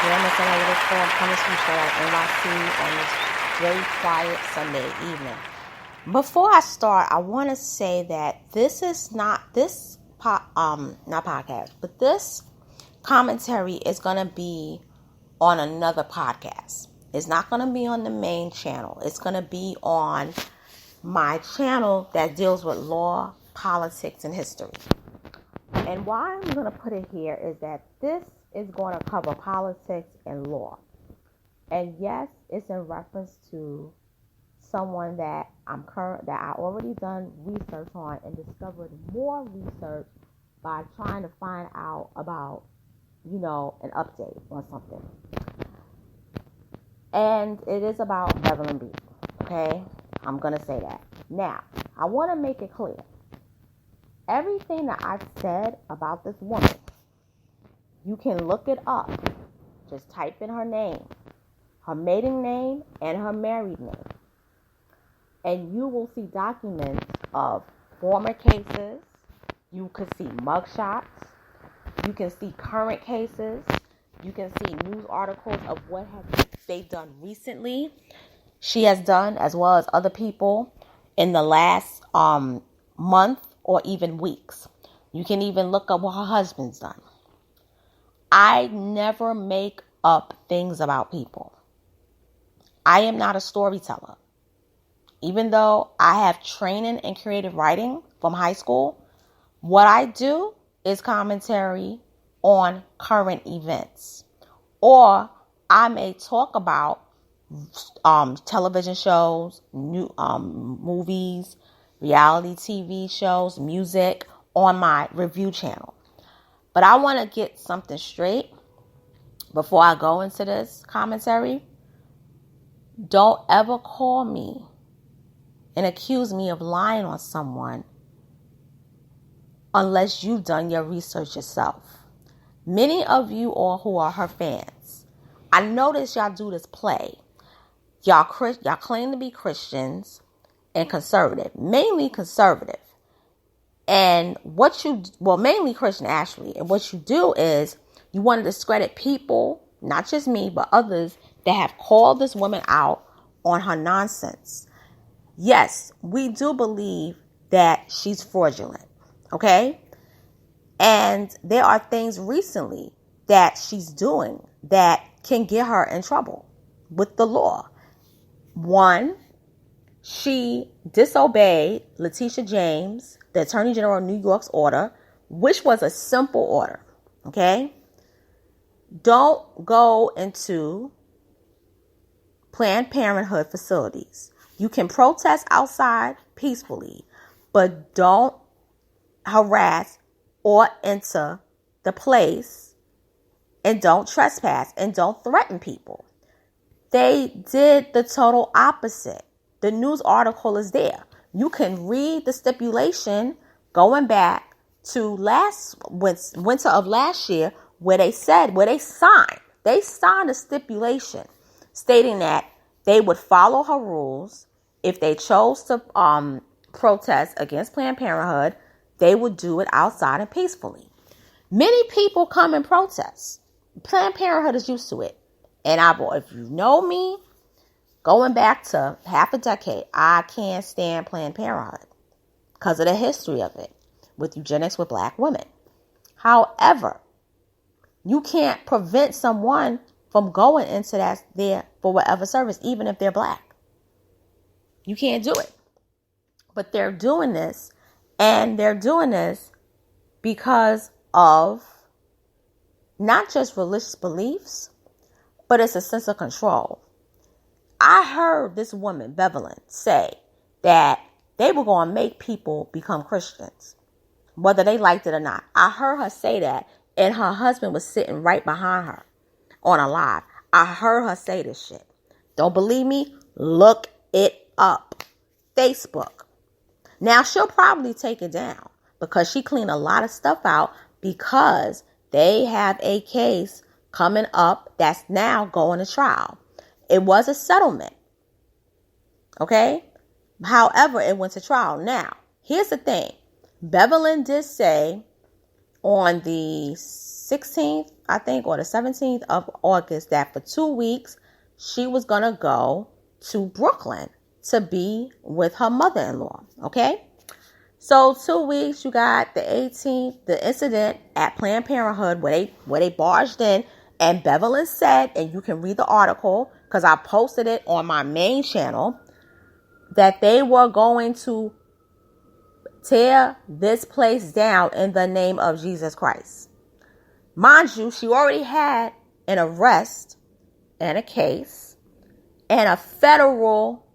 again. It's another little form coming from NYC on this very quiet Sunday evening. Before I start, I want to say that this is not this not podcast, but this commentary is going to be on another podcast. It's not going to be on the main channel. It's going to be on my channel that deals with law, politics, and history. And why I'm going to put it here is that this is going to cover politics and law. And yes, it's in reference to someone that I already done research on and discovered more research by trying to find out about, an update on something. And it is about Bevelyn Beatty. Okay? I'm going to say that. Now, I want to make it clear. Everything that I've said about this woman, you can look it up. Just type in her name, her maiden name, and her married name. And you will see documents of former cases. You could see mugshots. You can see current cases. You can see news articles of what they've done recently. She has done, as well as other people, in the last month or even weeks. You can even look up what her husband's done. I never make up things about people. I am not a storyteller. Even though I have training in creative writing from high school, what I do is commentary on current events. Or I may talk about television shows, new movies, reality TV shows, music on my review channel. But I want to get something straight before I go into this commentary. Don't ever call me and accuse me of lying on someone unless you've done your research yourself. Many of you all who are her fans, I notice y'all do this play. Y'all claim to be Christians and conservative, mainly conservative. And mainly Christian actually. And what you do is you want to discredit people, not just me, but others that have called this woman out on her nonsense. Yes, we do believe that she's fraudulent. Okay? And there are things recently that she's doing that can get her in trouble with the law. One, she disobeyed Letitia James, the Attorney General of New York's order, which was a simple order. Okay? Don't go into Planned Parenthood facilities. You can protest outside peacefully, but don't harass or enter the place, and don't trespass, and don't threaten people. They did the total opposite. The news article is there. You can read the stipulation going back to winter of last year, where they signed a stipulation stating that they would follow her rules. If they chose to protest against Planned Parenthood, they would do it outside and peacefully. Many people come and protest. Planned Parenthood is used to it. And if you know me, going back to half a decade, I can't stand Planned Parenthood because of the history of it with eugenics with black women. However, you can't prevent someone from going into that there for whatever service, even if they're black. You can't do it. But they're doing this, and they're doing this because of not just religious beliefs, but it's a sense of control. I heard this woman, Bevelyn, say that they were going to make people become Christians, whether they liked it or not. I heard her say that, and her husband was sitting right behind her on a live. I heard her say this shit. Don't believe me? Look it up. Facebook. Now, she'll probably take it down because she cleaned a lot of stuff out because they have a case coming up that's now going to trial. It was a settlement. Okay? However, it went to trial. Now, here's the thing. Bevelyn did say on the 16th, I think, or the 17th of August, that for 2 weeks, she was going to go to Brooklyn to be with her mother-in-law. Okay? So 2 weeks, you got the 18th, the incident at Planned Parenthood where they barged in, and Bevelyn said, and you can read the article because I posted it on my main channel, that they were going to tear this place down in the name of Jesus Christ. Mind you, she already had an arrest and a case and a federal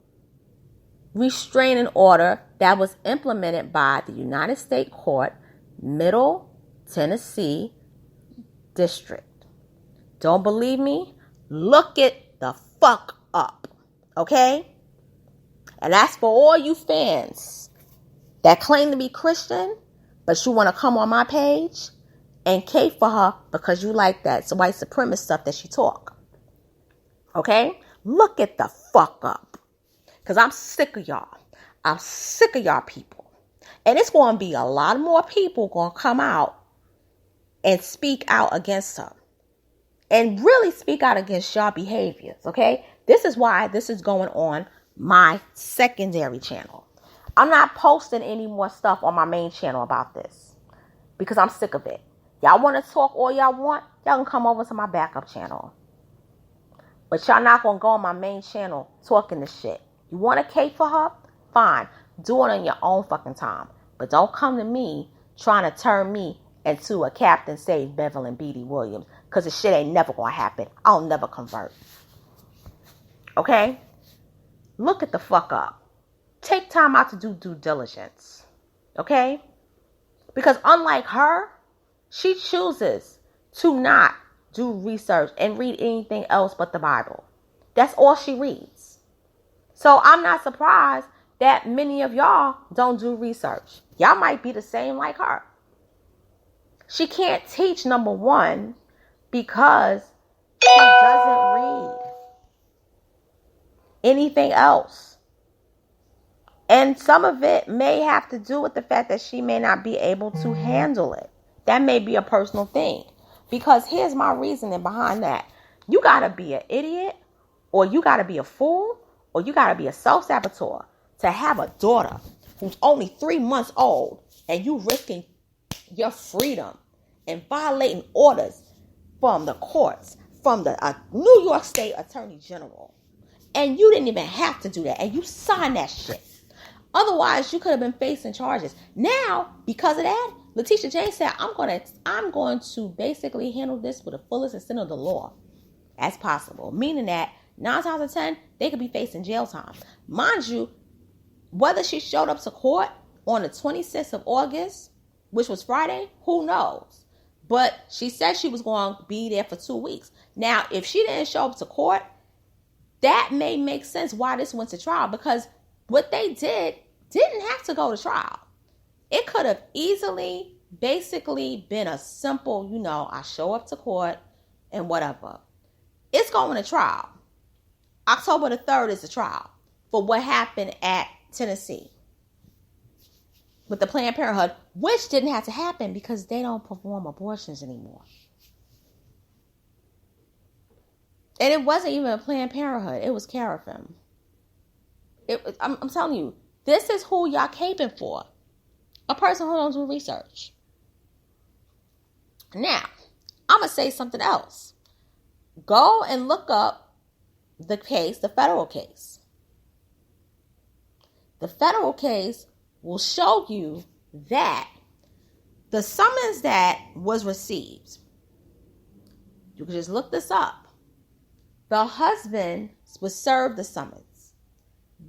restraining order that was implemented by the United States Court, Middle Tennessee District. Don't believe me? Look it the fuck up. Okay? And that's for all you fans that claim to be Christian, but you want to come on my page and cape for her because you like that white supremacist stuff that she talk. Okay? Look it the fuck up. Because I'm sick of y'all. I'm sick of y'all people. And it's going to be a lot more people going to come out and speak out against her. And really speak out against y'all behaviors. Okay? This is why this is going on my secondary channel. I'm not posting any more stuff on my main channel about this. Because I'm sick of it. Y'all want to talk all y'all want? Y'all can come over to my backup channel. But y'all not going to go on my main channel talking this shit. You want to cape for her? Fine. Do it on your own fucking time. But don't come to me trying to turn me into a Captain Save Bevelyn Beatty Williams. Because the shit ain't never going to happen. I'll never convert. Okay? Look it the fuck up. Take time out to do due diligence. Okay? Because unlike her, she chooses to not do research and read anything else but the Bible. That's all she reads. So I'm not surprised that many of y'all don't do research. Y'all might be the same like her. She can't teach, number one, because she doesn't read anything else. And some of it may have to do with the fact that she may not be able to handle it. That may be a personal thing. Because here's my reasoning behind that. You got to be an idiot, or you got to be a fool, or you got to be a self-saboteur to have a daughter who's only 3 months old and you risking your freedom and violating orders from the courts, from the New York State Attorney General. And you didn't even have to do that. And you signed that shit. Otherwise, you could have been facing charges. Now, because of that, Letitia James said, I'm going to basically handle this with the fullest extent of the law as possible. Meaning that 9 times out of 10, they could be facing jail time. Mind you, whether she showed up to court on the 26th of August, which was Friday, who knows? But she said she was going to be there for 2 weeks. Now, if she didn't show up to court, that may make sense why this went to trial. Because what they didn't have to go to trial. It could have easily, basically been a simple, I show up to court and whatever. It's going to trial. October the 3rd is the trial for what happened at Tennessee with the Planned Parenthood, which didn't have to happen because they don't perform abortions anymore. And it wasn't even a Planned Parenthood. It was Carafem. I'm telling you, this is who y'all caping for. A person who don't do research. Now, I'm going to say something else. Go and look up the case, the federal case. The federal case will show you that the summons that was received, you can just look this up. The husband was served the summons.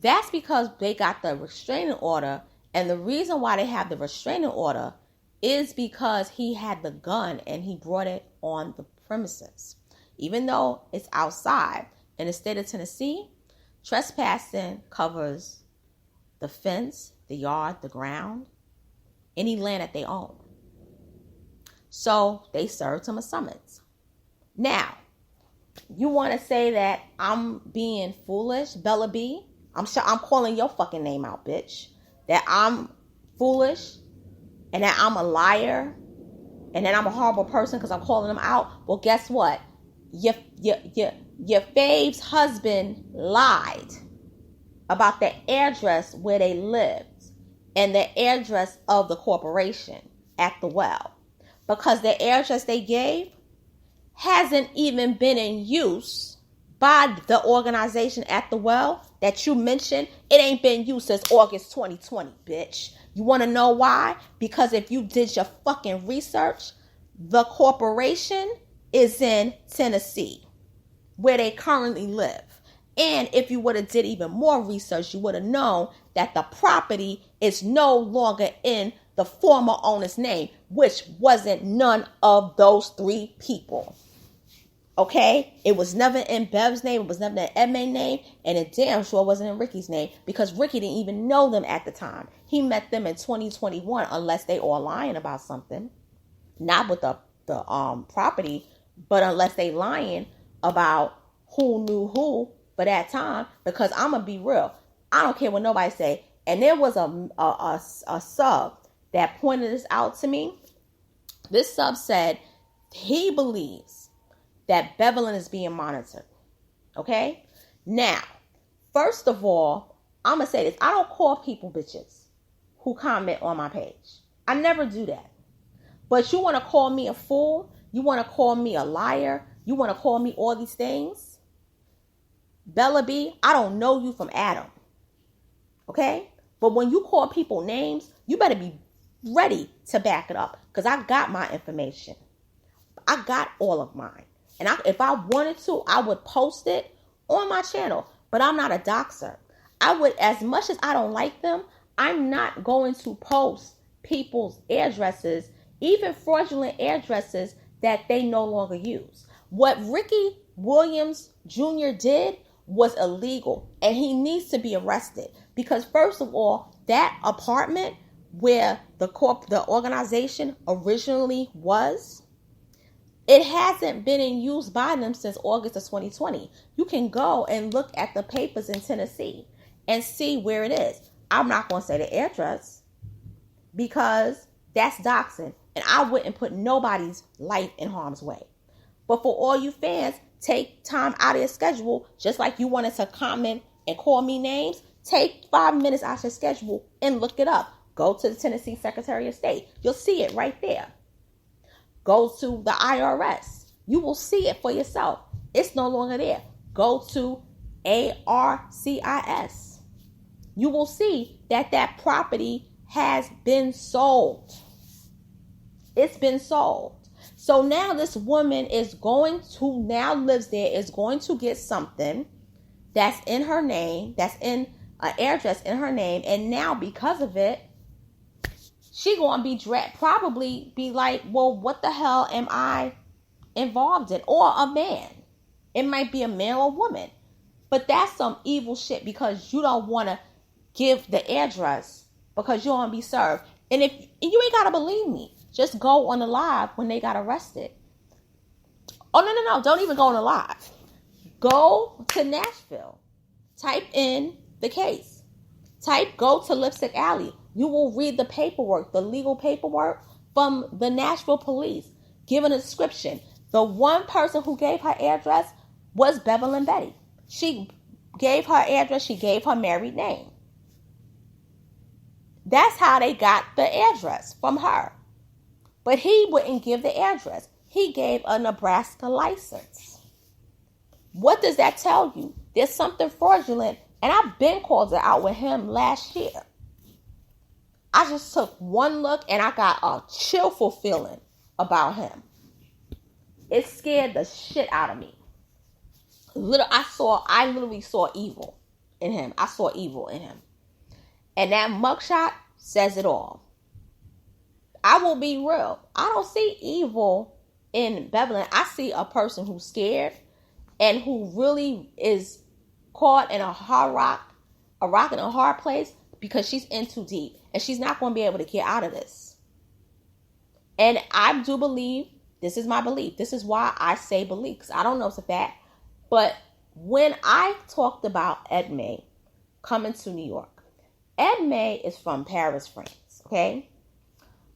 That's because they got the restraining order. And the reason why they have the restraining order is because he had the gun and he brought it on the premises. Even though it's outside in the state of Tennessee, trespassing covers the fence, the yard, the ground, any land that they own. So they served him a summons. Now, you want to say that I'm being foolish, Bella B? I'm calling your fucking name out, bitch. That I'm foolish and that I'm a liar and then I'm a horrible person because I'm calling them out. Well, guess what? Your fave's husband lied about the address where they lived and the address of the corporation at the well, because the address they gave hasn't even been in use by the organization at the well that you mentioned. It ain't been used since August 2020, bitch. You want to know why? Because if you did your fucking research, the corporation is in Tennessee, where they currently live. And if you would have did even more research, you would have known that the property is no longer in the former owner's name, which wasn't none of those three people. Okay? It was never in Bev's name. It was never in Edmee's name. And it damn sure wasn't in Ricky's name, because Ricky didn't even know them at the time. He met them in 2021, unless they all lying about something. Not with the property, but unless they lying about who knew who for that time. Because I'm going to be real. I don't care what nobody say. And there was a sub that pointed this out to me. This sub said he believes that Bevelyn is being monitored. Okay? Now, first of all, I'm going to say this. I don't call people bitches who comment on my page. I never do that. But you want to call me a fool? You want to call me a liar? You want to call me all these things? Bella B, I don't know you from Adam. Okay? But when you call people names, you better be ready to back it up. Because I got my information. I got all of mine. And if I wanted to, I would post it on my channel. But I'm not a doxer. I would, as much as I don't like them, I'm not going to post people's addresses, even fraudulent addresses that they no longer use. What Ricky Williams Jr. did was illegal, and he needs to be arrested. Because first of all, that apartment where the organization originally was, it hasn't been in use by them since August of 2020. You can go and look at the papers in Tennessee and see where it is. I'm not going to say the address because that's doxing, and I wouldn't put nobody's life in harm's way. But for all you fans, take time out of your schedule, just like you wanted to comment and call me names. Take 5 minutes out of your schedule and look it up. Go to the Tennessee Secretary of State. You'll see it right there. Go to the IRS. You will see it for yourself. It's no longer there. Go to ARCIS. You will see that that property has been sold. It's been sold. So now this woman is going to, now lives there, is going to get something that's in her name, that's in an address in her name. And now because of it, she going to be probably be like, well, what the hell am I involved in? Or a man. It might be a man or a woman. But that's some evil shit, because you don't want to give the address because you don't want to be served. And if you ain't got to believe me, just go on the live when they got arrested. Oh, no. Don't even go on the live. Go to Nashville. Type in the case. Go to Lipstick Alley. You will read the paperwork, the legal paperwork from the Nashville police, giving a description. The one person who gave her address was Bevelyn Beatty. She gave her address. She gave her married name. That's how they got the address from her. But he wouldn't give the address. He gave a Nebraska license. What does that tell you? There's something fraudulent. And I've been called it out with him last year. I just took one look and I got a chillful feeling about him. It scared the shit out of me. I literally saw evil in him. I saw evil in him. And that mugshot says it all. I will be real. I don't see evil in Bevelyn. I see a person who's scared and who really is caught in a rock in a hard place, because she's in too deep and she's not going to be able to get out of this. And I do believe, this is my belief. This is why I say belief, because I don't know if it's a fact. But when I talked about Edmee coming to New York, Edmee is from Paris, France. Okay.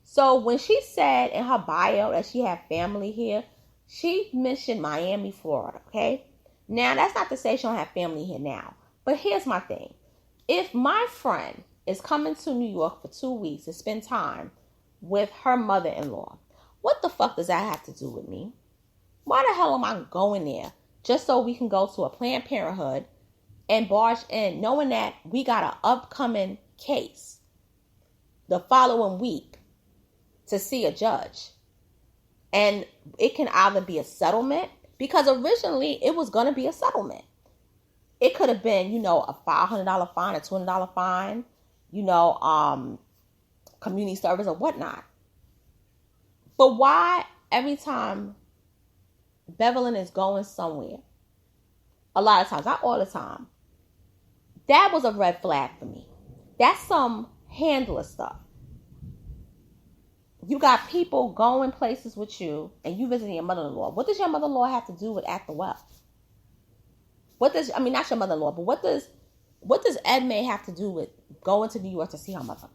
So when she said in her bio that she had family here, she mentioned Miami, Florida, okay? Now, that's not to say she don't have family here now. But here's my thing. If my friend is coming to New York for 2 weeks to spend time with her mother-in-law, what the fuck does that have to do with me? Why the hell am I going there just so we can go to a Planned Parenthood and barge in knowing that we got an upcoming case the following week to see a judge? And it can either be a settlement, because originally it was going to be a settlement. It could have been, a $500 fine, a $200 fine, community service or whatnot. But why every time Bevelyn is going somewhere, a lot of times, not all the time, that was a red flag for me. That's some handler stuff. You got people going places with you and you visiting your mother-in-law. What does your mother-in-law have to do with at the well? Not your mother-in-law, but what does Edmee have to do with going to New York to see her mother?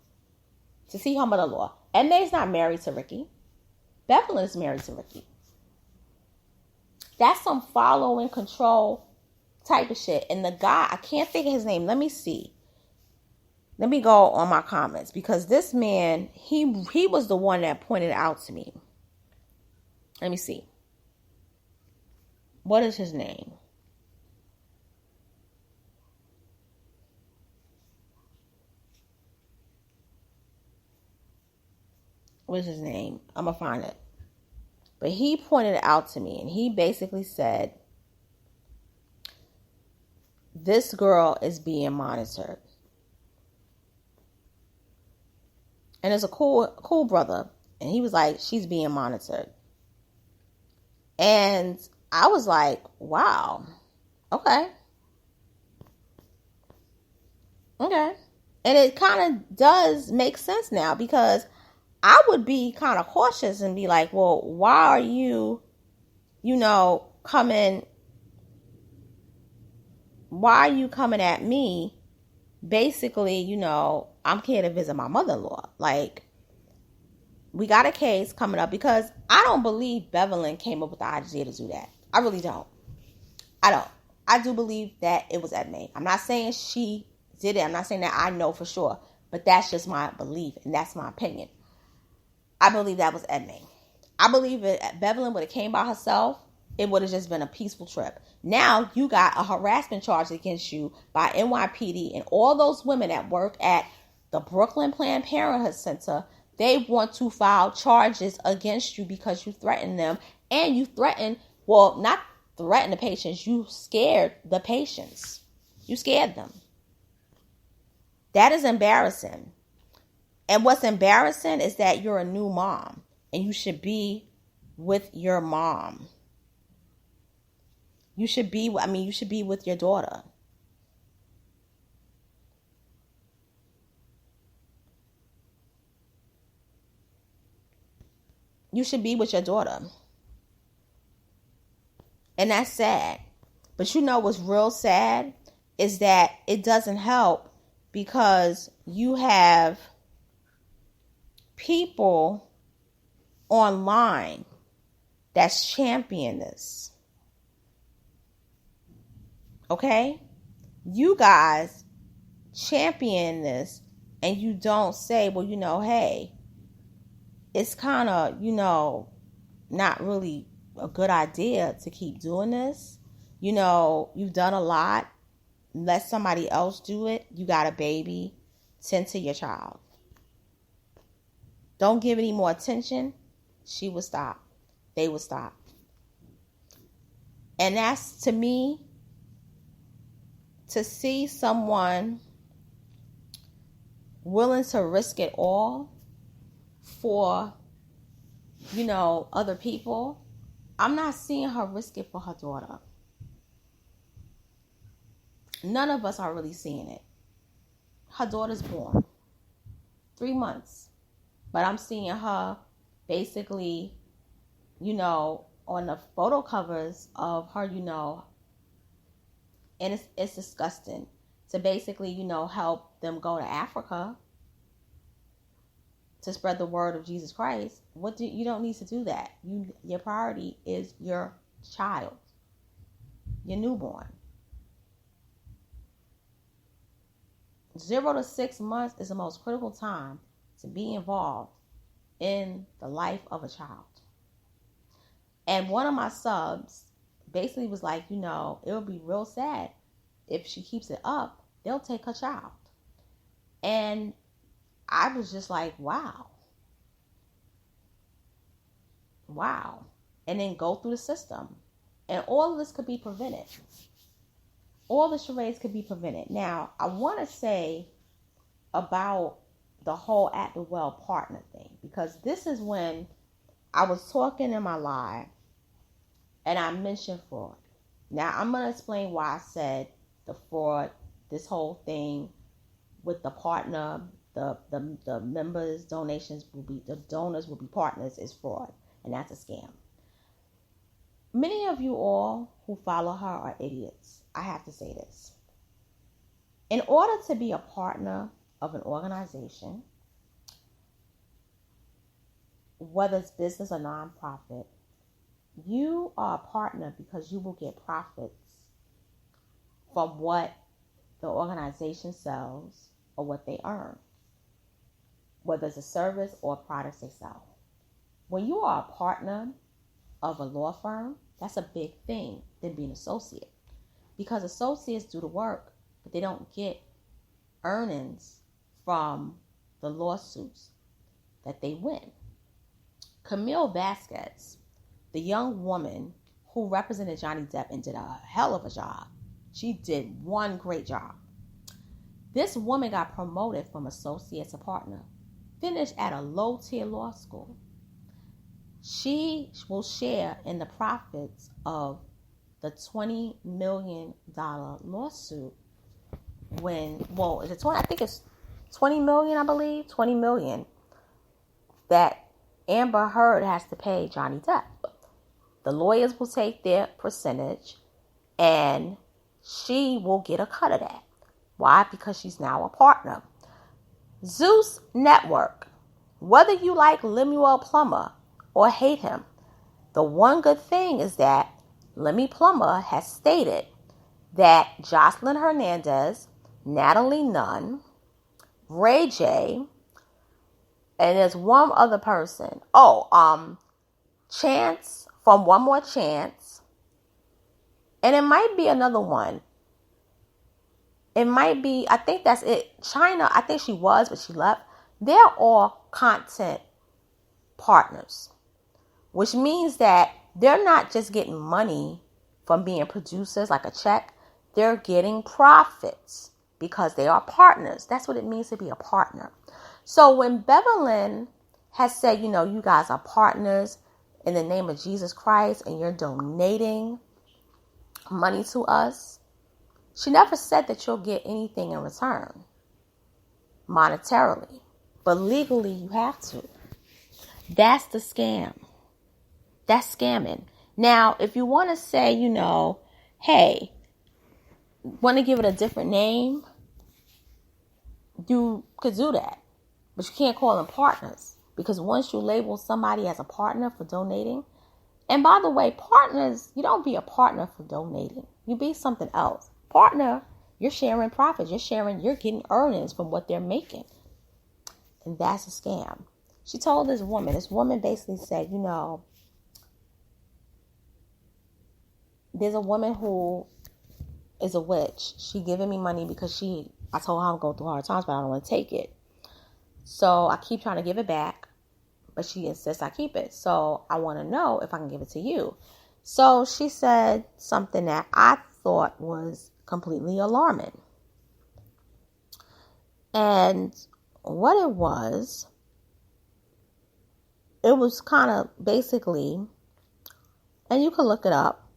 To see her mother-in-law. Edmee's not married to Rickey. Bevelyn is married to Rickey. That's some follow and control type of shit. And the guy, I can't think of his name. Let me see. Let me go on my comments, because this man, he was the one that pointed out to me. Let me see. What is his name? What is his name? I'm going to find it. But he pointed it out to me, and he basically said, this girl is being monitored. And it's a cool brother. And he was like, she's being monitored. And I was like, wow. Okay. And it kind of does make sense now, because I would be kind of cautious and be like, well, why are you, coming at me? Basically, I'm here to visit my mother-in-law. Like, we got a case coming up, because I don't believe Bevelyn came up with the idea to do that. I really don't. I don't. I do believe that it was Edmee. I'm not saying she did it. I'm not saying that I know for sure, but that's just my belief, and that's my opinion. I believe that was Edmee. I believe if Bevelyn would have came by herself, it would have just been a peaceful trip. Now you got a harassment charge against you by NYPD, and all those women that work at the Brooklyn Planned Parenthood Center, they want to file charges against you because you threatened them, and you threatened, well, not threaten the patients, you scared the patients. You scared them. That is embarrassing. And what's embarrassing is that you're a new mom, and you should be with your mom. You should be with your daughter. You should be with your daughter. And that's sad. But what's real sad is that it doesn't help, because you have people online that's championing this. Okay? You guys champion this, and you don't say, well, hey, it's kind of, not really a good idea to keep doing this. You've done a lot. Let somebody else do it. You got a baby. Tend to your child. Don't give any more attention. She will stop. They will stop. And that's, to me, to see someone willing to risk it all for, other people. I'm not seeing her risk it for her daughter. None of us are really seeing it. Her daughter's born. 3 months. But I'm seeing her basically, on the photo covers of her, and it's disgusting to basically, help them go to Africa to spread the word of Jesus Christ, you don't need to do that. Your priority is your child, your newborn. 0 to 6 months is the most critical time to be involved in the life of a child. And one of my subs basically was like, it would be real sad if she keeps it up, they'll take her child. And I was just like, wow. And then go through the system. And all of this could be prevented. All the charades could be prevented. Now, I want to say about the whole at the well partner thing, because this is when I was talking in my live and I mentioned fraud. Now, I'm going to explain why I said the fraud, this whole thing with the partner, the members' donations the donors will be partners is fraud, and that's a scam. Many of you all who follow her are idiots. I have to say this. In order to be a partner of an organization, whether it's business or nonprofit, you are a partner because you will get profits from what the organization sells or what they earn, whether it's a service or products they sell. When you are a partner of a law firm, that's a big thing than being an associate, because associates do the work, but they don't get earnings from the lawsuits that they win. Camille Vasquez, the young woman who represented Johnny Depp and did a hell of a job. She did one great job. This woman got promoted from associate to partner, finished at a low-tier law school. She will share in the profits of the $20 million lawsuit I think it's 20 million, I believe, 20 million that Amber Heard has to pay Johnny Depp. The lawyers will take their percentage and she will get a cut of that. Why? Because she's now a partner. Zeus Network. Whether you like Lemuel Plummer or hate him, the one good thing is that Lemmy Plummer has stated that Jocelyn Hernandez, Natalie Nunn, Ray J, and there's one other person. Chance from One More Chance. And it might be another one. It might be, I think that's it. China, I think she was, but she left. They're all content partners, which means that they're not just getting money from being producers like a check. They're getting profits because they are partners. That's what it means to be a partner. So when Bevelyn has said, you guys are partners in the name of Jesus Christ and you're donating money to us, she never said that you'll get anything in return monetarily, but legally you have to. That's the scam. That's scamming. Now, if you want to say, hey, want to give it a different name, you could do that. But you can't call them partners, because once you label somebody as a partner for donating, and by the way, partners, you don't be a partner for donating. You be something else. Partner, you're sharing profits. You're getting earnings from what they're making. And that's a scam. She told this woman basically said, there's a woman who is a witch. She giving me money because I told her I'm going through hard times, but I don't want to take it. So I keep trying to give it back, but she insists I keep it. So I want to know if I can give it to you. So she said something that I thought was completely alarming. And what it was kind of basically, and you can look it up,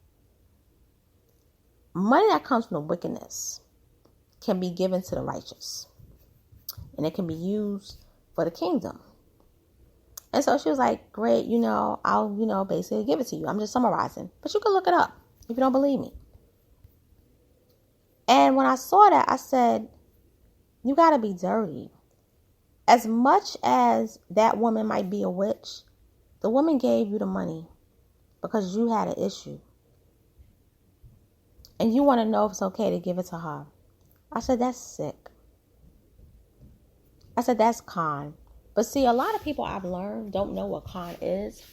money that comes from the wickedness can be given to the righteous. And it can be used for the kingdom. And so she was like, great, I'll, basically give it to you. I'm just summarizing. But you can look it up if you don't believe me. And when I saw that, I said, you got to be dirty. as much as that woman might be a witch, the woman gave you the money because you had an issue. And you want to know if it's okay to give it to her. I said, that's sick. I said, that's con. But see, a lot of people I've learned don't know what con is.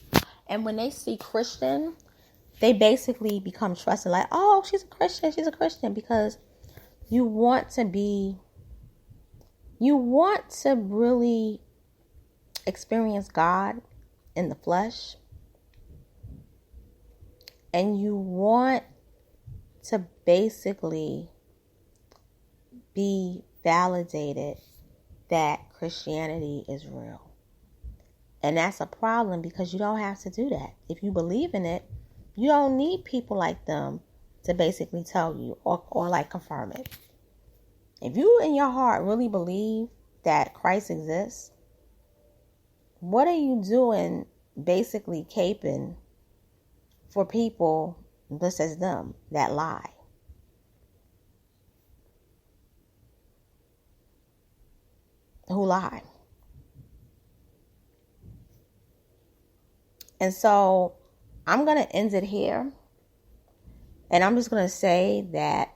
And when they see Christian, they basically become trusting. Like, oh, she's a Christian. Because you want to really experience God in the flesh. And you want to basically be validated that Christianity is real. And that's a problem because you don't have to do that. If you believe in it, you don't need people like them to basically tell you or like confirm it. If you in your heart really believe that Christ exists, what are you doing basically caping for people, this as them, that lie? Who lie? And so I'm going to end it here. And I'm just going to say that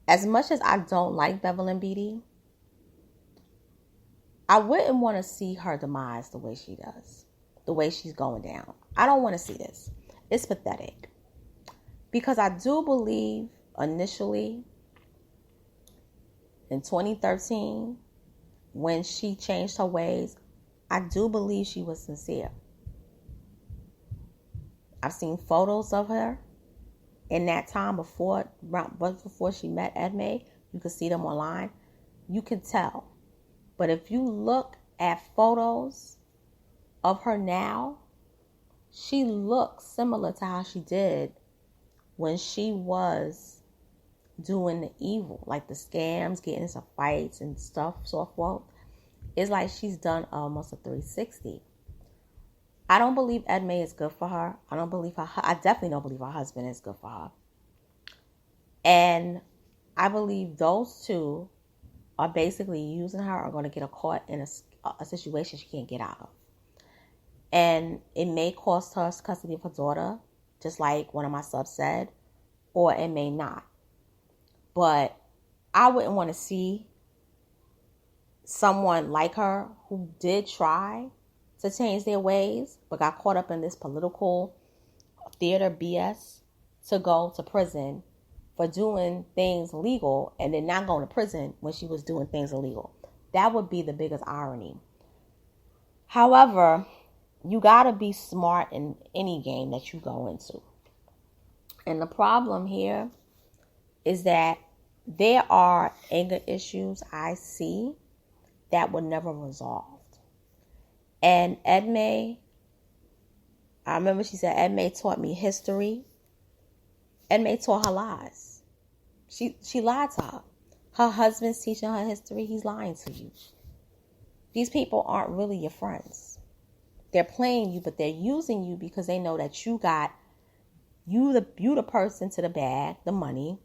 as much as I don't like Bevelyn Beatty, I wouldn't want to see her demise the way she does, the way she's going down. I don't want to see this. It's pathetic. Because I do believe initially in 2013, when she changed her ways, I do believe she was sincere. I've seen photos of her in that time before she met Edmee. You could see them online. You could tell. But if you look at photos of her now, she looks similar to how she did when she was doing the evil, like the scams, getting into fights and stuff, so forth. It's like she's done almost a 360. I don't believe Edmee is good for her. I definitely don't believe her husband is good for her. And I believe those two are basically using her, are going to get her caught in a situation she can't get out of. And it may cost her custody of her daughter, just like one of my subs said, or it may not. But I wouldn't want to see someone like her who did try to change their ways, but got caught up in this political theater BS to go to prison for doing things legal and then not going to prison when she was doing things illegal. That would be the biggest irony. However, you got to be smart in any game that you go into. And the problem here is that there are anger issues I see that were never resolved. And Edmee, I remember she said, Edmee taught me history. Edmee taught her lies. She lied to her. Her husband's teaching her history. He's lying to you. These people aren't really your friends. They're playing you, but they're using you because they know that you the person to the bag, the money,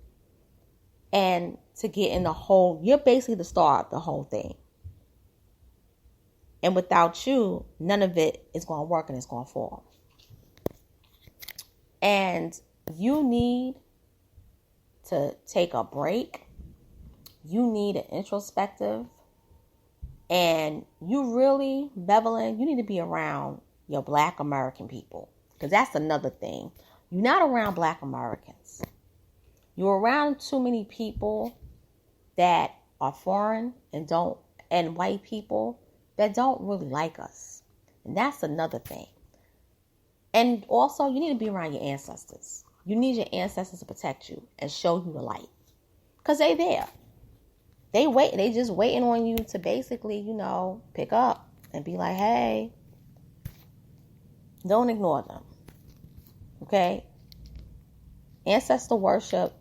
and to get in the whole, you're basically the star of the whole thing. And without you, none of it is going to work and it's going to fall. And you need to take a break. You need an introspective. And you really, Bevelyn, you need to be around your Black American people. Because that's another thing. You're not around Black Americans. You're around too many people that are foreign and white people that don't really like us. And that's another thing. And also, you need to be around your ancestors. You need your ancestors to protect you and show you the light. Because they there. They just waiting on you to basically, pick up and be like, hey, don't ignore them. Okay? Ancestor worship,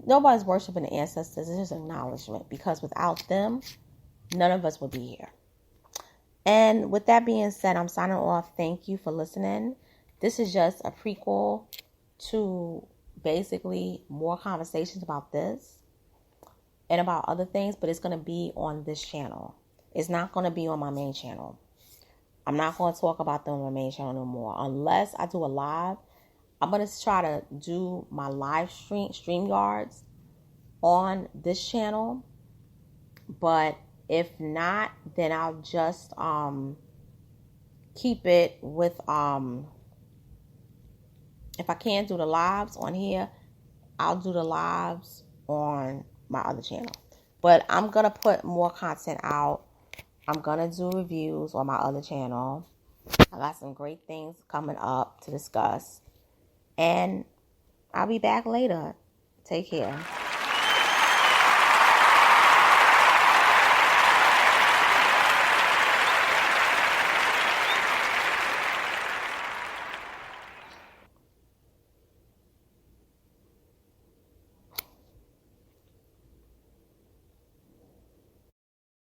nobody's worshiping the ancestors. It's just acknowledgement. Because without them, none of us would be here. And with that being said, I'm signing off. Thank you for listening. This is just a prequel to basically more conversations about this. and about other things, but it's going to be on this channel. It's not going to be on my main channel. I'm not going to talk about them on my main channel no more. Unless I do a live, I'm going to try to do my live StreamYards on this channel. But if not, then I'll just keep it with if I can't do the lives on here, I'll do the lives on my other channel. But I'm going to put more content out. I'm going to do reviews on my other channel. I got some great things coming up to discuss. And I'll be back later. Take care.